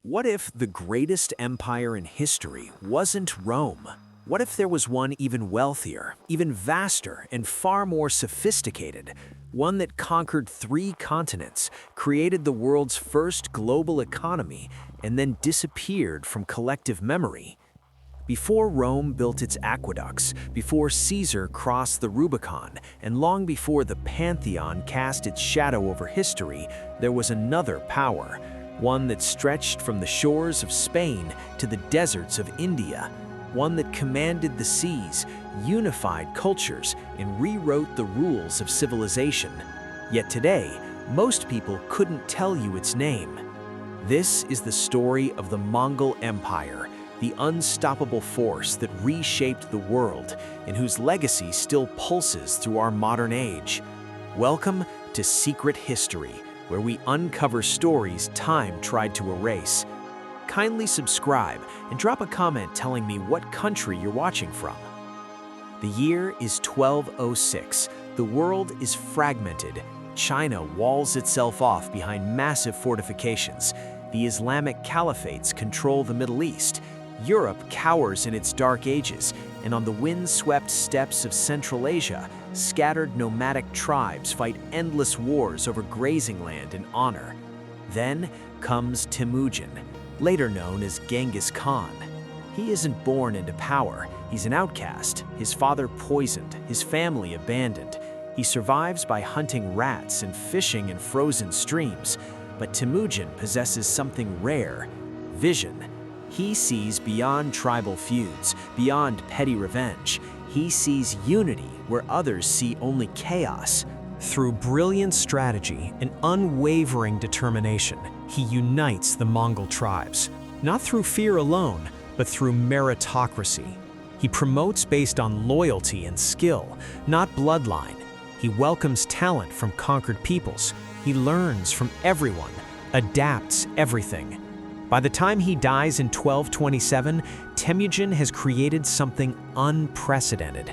What if the greatest empire in history wasn't Rome? What if there was one even wealthier, even vaster, and far more sophisticated? One that conquered 3 continents, created the world's first global economy, and then disappeared from collective memory? Before Rome built its aqueducts, before Caesar crossed the Rubicon, and long before the Pantheon cast its shadow over history, there was another power, one that stretched from the shores of Spain to the deserts of India, one that commanded the seas, unified cultures, and rewrote the rules of civilization. Yet today, most people couldn't tell you its name. This is the story of the Mongol Empire, the unstoppable force that reshaped the world and whose legacy still pulses through our modern age. Welcome to Secret History, where we uncover stories time tried to erase. Kindly subscribe and drop a comment telling me what country you're watching from. The year is 1206. The world is fragmented. China walls itself off behind massive fortifications. The Islamic caliphates control the Middle East. Europe cowers in its dark ages, and on the windswept steppes of Central Asia, scattered nomadic tribes fight endless wars over grazing land and honor. Then comes Temujin, later known as Genghis Khan. He isn't born into power. He's an outcast, his father poisoned, his family abandoned. He survives by hunting rats and fishing in frozen streams. But Temujin possesses something rare: vision. He sees beyond tribal feuds, beyond petty revenge. He sees unity where others see only chaos. Through brilliant strategy and unwavering determination, he unites the Mongol tribes, not through fear alone, but through meritocracy. He promotes based on loyalty and skill, not bloodline. He welcomes talent from conquered peoples. He learns from everyone, adapts everything. By the time he dies in 1227, Temujin has created something unprecedented.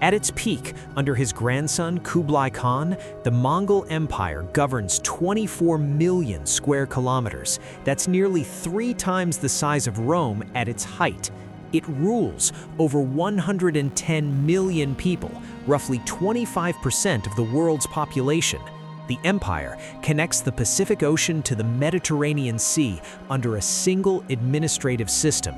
At its peak, under his grandson Kublai Khan, the Mongol Empire governs 24 million square kilometers. That's nearly 3 times the size of Rome at its height. It rules over 110 million people, roughly 25% of the world's population. The empire connects the Pacific Ocean to the Mediterranean Sea under a single administrative system.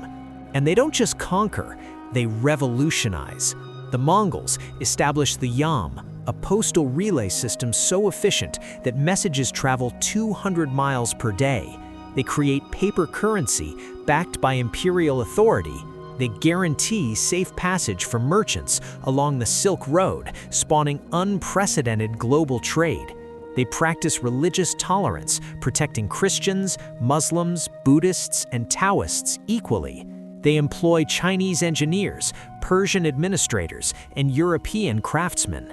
And they don't just conquer, they revolutionize. The Mongols established the Yam, a postal relay system so efficient that messages travel 200 miles per day. They create paper currency backed by imperial authority. They guarantee safe passage for merchants along the Silk Road, spawning unprecedented global trade. They practice religious tolerance, protecting Christians, Muslims, Buddhists, and Taoists equally. They employ Chinese engineers, Persian administrators, and European craftsmen.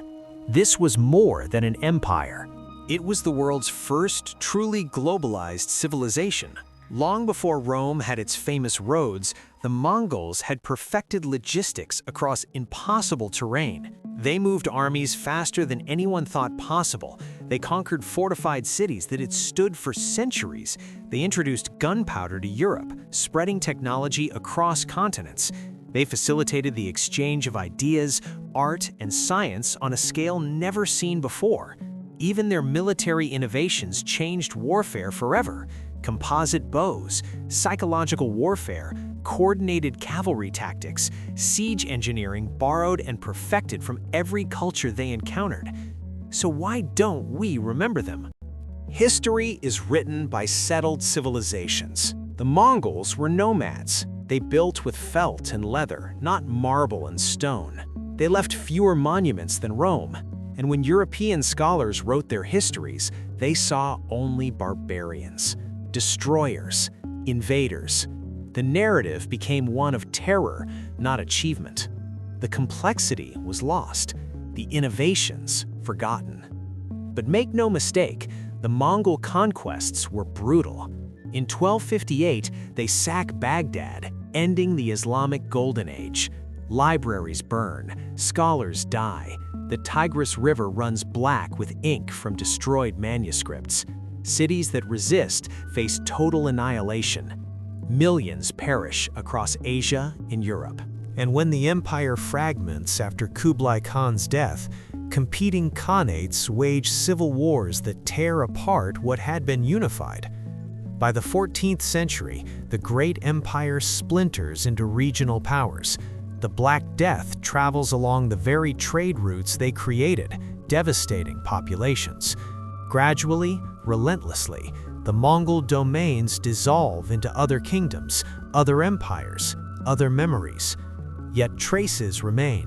This was more than an empire. It was the world's first truly globalized civilization. Long before Rome had its famous roads, the Mongols had perfected logistics across impossible terrain. They moved armies faster than anyone thought possible. They conquered fortified cities that had stood for centuries. They introduced gunpowder to Europe, spreading technology across continents. They facilitated the exchange of ideas, art, and science on a scale never seen before. Even their military innovations changed warfare forever. Composite bows, psychological warfare, coordinated cavalry tactics, siege engineering borrowed and perfected from every culture they encountered. So why don't we remember them? History is written by settled civilizations. The Mongols were nomads. They built with felt and leather, not marble and stone. They left fewer monuments than Rome. And when European scholars wrote their histories, they saw only barbarians, destroyers, invaders. The narrative became one of terror, not achievement. The complexity was lost, the innovations forgotten. But make no mistake, the Mongol conquests were brutal. In 1258, they sack Baghdad, ending the Islamic Golden Age. Libraries burn, scholars die. The Tigris River runs black with ink from destroyed manuscripts. Cities that resist face total annihilation. Millions perish across Asia and Europe. And when the empire fragments after Kublai Khan's death, competing khanates wage civil wars that tear apart what had been unified. By the 14th century, the great empire splinters into regional powers. The Black Death travels along the very trade routes they created, devastating populations. Gradually, relentlessly, the Mongol domains dissolve into other kingdoms, other empires, other memories. Yet traces remain.